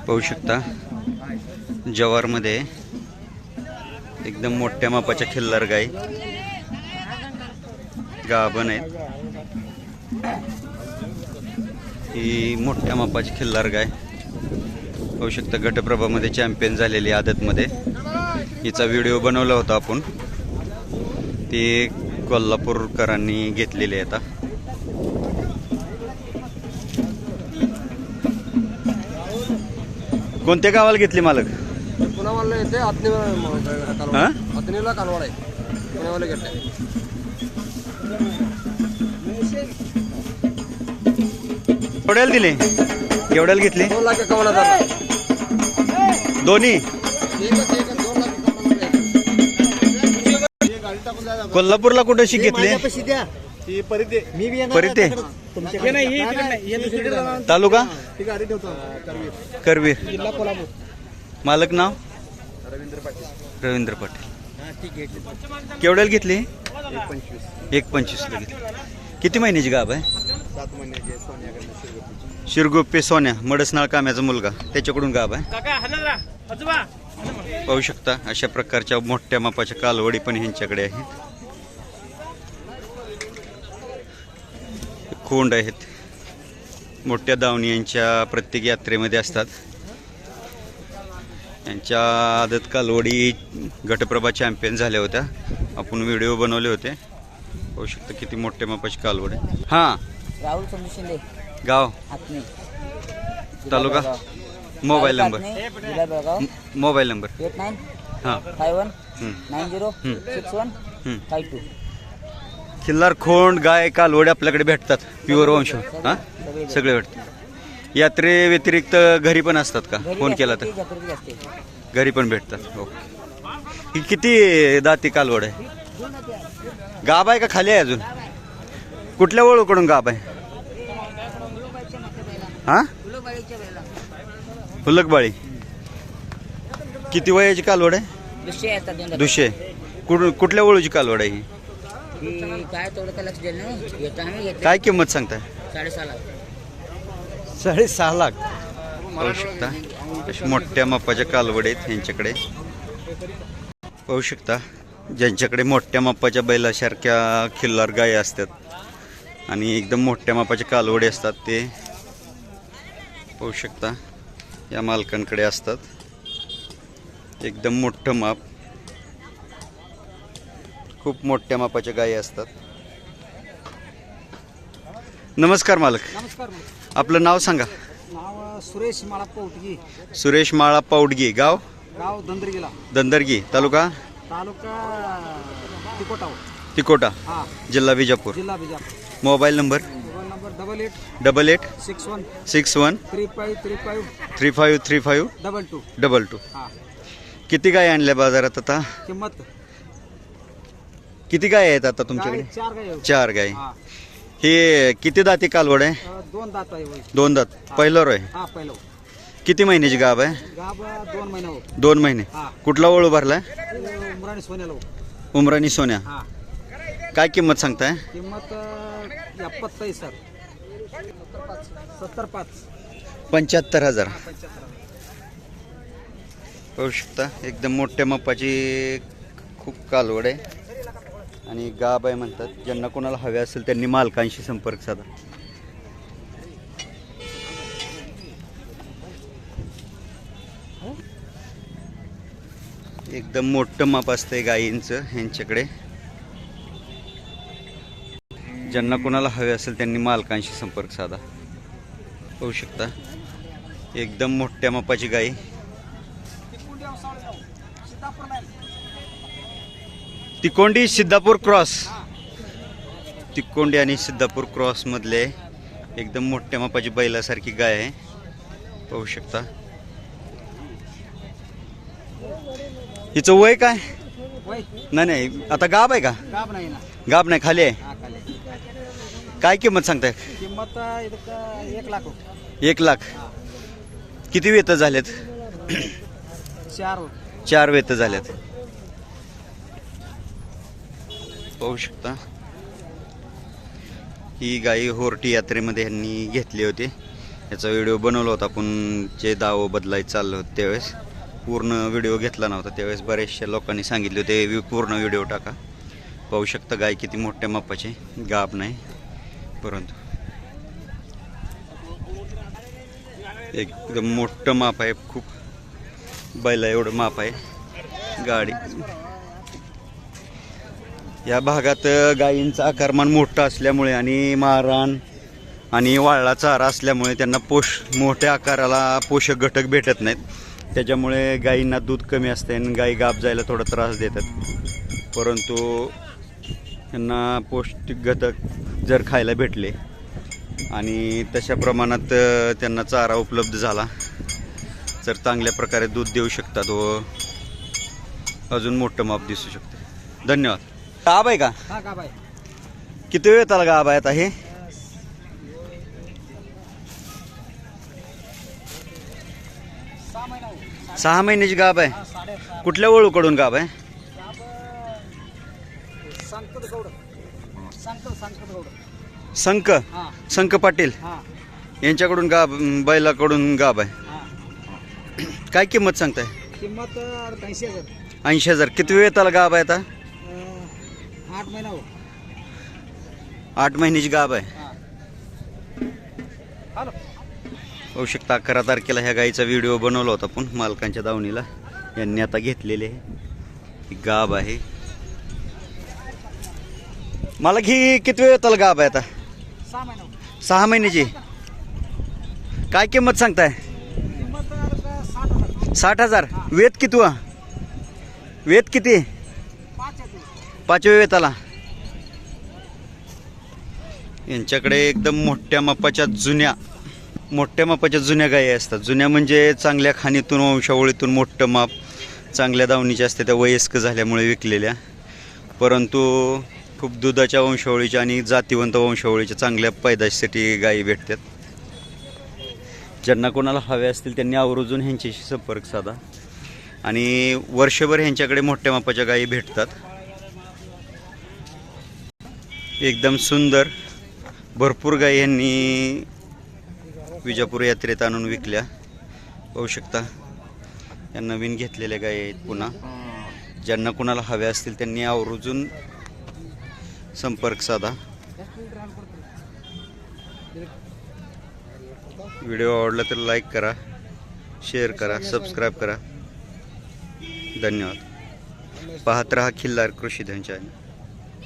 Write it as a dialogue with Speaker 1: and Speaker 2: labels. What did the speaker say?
Speaker 1: पाहू शकता जवारमध्ये एकदम मोठ्या मापाच्या खिल्लार गाई गाभण आहेत। ही मोठ्या मापाची खिल्लार गाय पाहू शकता गटप्रभामध्ये चॅम्पियन झालेली आदतमध्ये। हिचा व्हिडिओ बनवला होता आपण, ती कोल्हापूरकरांनी घेतलेली आहे। आता कोणत्या गावाला घेतली मालक?
Speaker 2: पुण्यावाला येते आतनीला कालवाड आहे, पुण्यावाला घेतले।
Speaker 1: केवढ्याला दिले? केवढ्याला घेतले?
Speaker 2: 2,51,000
Speaker 1: दोन्ही। कोल्हापूरला कुठे शिक घेतले? परिते तालुका करवीर,
Speaker 2: जिल्हा कोल्हापूर।
Speaker 1: मालक नाव रवींद्र पाटील। केवढ्याला घेतली? 1,25,ला घेतली। किती महिन्याची गाभ आहे?
Speaker 2: 7 महिन्याची।
Speaker 1: शिरगोप्पे सोन्या मडसनाळ काम्याचा मुलगा, त्याच्याकडून गाभ आहे। पाहू शकता अशा प्रकारच्या मोठ्या मापाच्या कालवडी पण ह्यांच्याकडे आहेत। खोंड आहेत, मोठ्या दावणी यांच्या प्रत्येक यात्रेमध्ये असतात। यांच्या आदत कालवडी गटप्रभा चॅम्पियन झाल्या होत्या, आपण व्हिडिओ बनवले होते। पाहू शकता किती मोठ्या मापाची कालवडी। हां,
Speaker 3: राहुल संजू शिंदे,
Speaker 1: गाव
Speaker 3: आत्मी,
Speaker 1: तालुका, मोबाईल नंबर,
Speaker 3: जिल्हा बेळगाव,
Speaker 1: मोबाईल नंबर
Speaker 3: 89
Speaker 1: हां
Speaker 3: 51 90 61 52।
Speaker 1: खिल्लार खोंड गाय कालवडी आपल्याकडे भेटतात, प्युअर वंश हां सगळे भेटतात। यात्रे व्यतिरिक्त घरी पण असतात का? फोन केला तर घरी पण भेटतात। ओके, ही किती दाती कालवड आहे? गाभ आहे का खाली आहे अजून? कुठल्या वळूकडून गाभ आहे? हां हुलकबाळी। किती वयाची कालवड आहे? दुसरे। कुठल्या वळूची कालवड आहे ही?
Speaker 3: काय तेवढं काय लक्ष दिलं नाही।
Speaker 1: काय किंमत सांगताय?
Speaker 3: 6.5 लाख।
Speaker 1: 6.5 लाख। पाहू शकता अशा मोठ्या मापाच्या कालवड आहेत यांच्याकडे। पाहू शकता ज्यांच्याकडे मोठ्या मापाच्या बैलासारख्या खिल्लार गायी असतात आणि एकदम मोठ्या मापाच्या कालवडी असतात, ते पाहू शकता या मालकांकडे असतात। एकदम मोठं माप, खूप मोठ्या मापाच्या गायी असतात। नमस्कार मालक।
Speaker 2: नमस्कार।
Speaker 1: आपलं नाव सांगा।
Speaker 2: नाव सुरेश माळा पौटगी,
Speaker 1: सुरेश माळा पावडगी, गाव
Speaker 2: गाव दंदरगीला,
Speaker 1: दंदरगी, तालुका
Speaker 2: तिकोटा,
Speaker 1: तिकोटा,
Speaker 2: हा
Speaker 1: जिल्हा विजापूर,
Speaker 2: जिल्हा बिजापूर।
Speaker 1: Mobile number
Speaker 2: 88
Speaker 1: 61
Speaker 2: 61
Speaker 1: 3535
Speaker 2: 3535
Speaker 1: 22
Speaker 2: 22। हा,
Speaker 1: किती गाय आणल्या बाजारात आता?
Speaker 2: किंमत
Speaker 1: किती गाय आहेत आता तुमच्याकडे?
Speaker 2: 4 गाय।
Speaker 1: 4 गाय।
Speaker 2: हा,
Speaker 1: हे किती दाती कालवड आहे?
Speaker 2: 2 दात आहे होय।
Speaker 1: 2 दात, पहिलं आहे।
Speaker 2: हा, पहिलं।
Speaker 1: किती महिन्याची गाभ आहे?
Speaker 2: गाब 2 महिने हो।
Speaker 1: 2 महिने।
Speaker 2: हा,
Speaker 1: कुठला वळू भरलाय?
Speaker 2: उमराणी सोन्याला हो।
Speaker 1: उमराणी सोन्या।
Speaker 2: हा,
Speaker 1: काय किंमत सांगताय?
Speaker 2: किंमत 75 सर 75
Speaker 1: 75,000। पाहू शकता एकदम मोठ्या मापाची खूप कालवड आहे आणि गाब आहे म्हणतात। ज्यांना कोणाला हवे असेल त्यांनी मालकांशी संपर्क साधा। एकदम मोठं माप असतंय गायींचं ह्यांच्याकडे। ज्यांना कोणाला हवे असेल त्यांनी मालकांशी संपर्क साधा। पाहू शकता एकदम मोठ्या मापाची गाय। तिकोंडी सिद्धापूर क्रॉस, तिकोंडी आणि सिद्धापूर क्रॉस मधले एकदम मोठ्या मापाची बैलासारखी गाय आहे। पाहू शकता हिचं वय काय? नाही आता गाब आहे का?
Speaker 2: गाब नाही ना,
Speaker 1: गाब नाही, खाली आहे। काय किंमत सांगताय?
Speaker 2: किंमत 1 लाख।
Speaker 1: 1 लाख। किती वेत झालेत? 4 वेत झाल्यात। पाहू शकता ही गाई होर्टी यात्रेमध्ये यांनी घेतली होती। ह्याचा व्हिडिओ बनवला होता, आपण जे दाव बदलायचं चाललं होतं त्यावेळेस पूर्ण व्हिडिओ घेतला नव्हता. त्यावेळेस बऱ्याचशा लोकांनी सांगितले होते पूर्ण व्हिडिओ टाका. पाहू शकता गाय किती मोठ्या मापाची, गाब नाही परंतु एकदम मोठं माप आहे. खूप बैला एवढं माप आहे गाडी. या भागात गायींचं आकारमान मोठं असल्यामुळे आणि मारान आणि वाळला चारा असल्यामुळे त्यांना मोठ्या आकाराला पोषक घटक भेटत नाहीत. त्याच्यामुळे गायींना दूध कमी असते आणि गायी गाब जायला थोडा त्रास देतात. परंतु त्यांना पौष्टिक घटक जर खायला भेटले आणि तशा प्रमाणात त्यांना चारा उपलब्ध झाला तर चांगल्या प्रकारे दूध देऊ शकतात व अजून मोठं माप दिसू शकते. धन्यवाद. गाब आहे का?
Speaker 2: हा का बाय
Speaker 1: किती वेळ त्याला गाब आहे आता हे?
Speaker 2: 6 महिना
Speaker 1: 6 महिन्याची गाब आहे.
Speaker 2: 6.5
Speaker 1: कुठल्या वळूकडून गाब आहे?
Speaker 2: सांगतो गौड गौड
Speaker 1: संक
Speaker 2: हा
Speaker 1: संक पाटील
Speaker 2: हा
Speaker 1: यांच्याकडून गाब, बैलाकडून गाब आहे.
Speaker 2: हा
Speaker 1: काय किंमत सांगताय?
Speaker 2: किंमत 80,000.
Speaker 1: 80,000. किती वेळ त्याला गाब आहे आता?
Speaker 2: 8 महिना हो.
Speaker 1: 8 महिन्याची गाब आहे.
Speaker 2: हा हॅलो
Speaker 1: होऊ शकता 11 तारखेला ह्या गाईचा व्हिडिओ बनवला होता पण मालकांच्या दावणीला. यांनी आता घेतलेले ही गाब आहे. मला घी किती वेळ त्याला गाब आहे आता?
Speaker 2: 6 महिना हो.
Speaker 1: 6 महिन्याची. काय किंमत सांगताय?
Speaker 2: किंमत 60,000.
Speaker 1: 60,000. वेत किती वा? वेत किती?
Speaker 2: 5 येते.
Speaker 1: 5व्या वेताला. यांच्याकडे एकदम मोठ्या मापाच्या जुन्या गायी असतात. जुन्या म्हणजे चांगल्या खाणीतून वंशावळीतून मोठं माप चांगल्या दावणीच्या असते, त्या वयस्क झाल्यामुळे विकलेल्या. परंतु खूप दुधाच्या वंशावळीच्या आणि जातीवंत वंशावळीच्या चांगल्या पैदाशीसाठी गायी भेटतात. ज्यांना कोणाला हवे असतील त्यांनी आवर्जून ह्यांच्याशी संपर्क साधा आणि वर्षभर ह्यांच्याकडे मोठ्या मापाच्या गायी भेटतात. एकदम सुंदर भरपूर गायी यांनी विजापूर यात्रेत आणून विकल्या. पाहू शकता या नवीन घेतलेल्या गायी आहेत. पुन्हा ज्यांना कोणाला हव्या असतील त्यांनी आवर्जून संपर्क साधा. व्हिडिओ आवडला तर लाईक करा, शेअर करा, सबस्क्राईब करा. धन्यवाद. पाहत रहा खिल्लार कृषी धन चॅनल.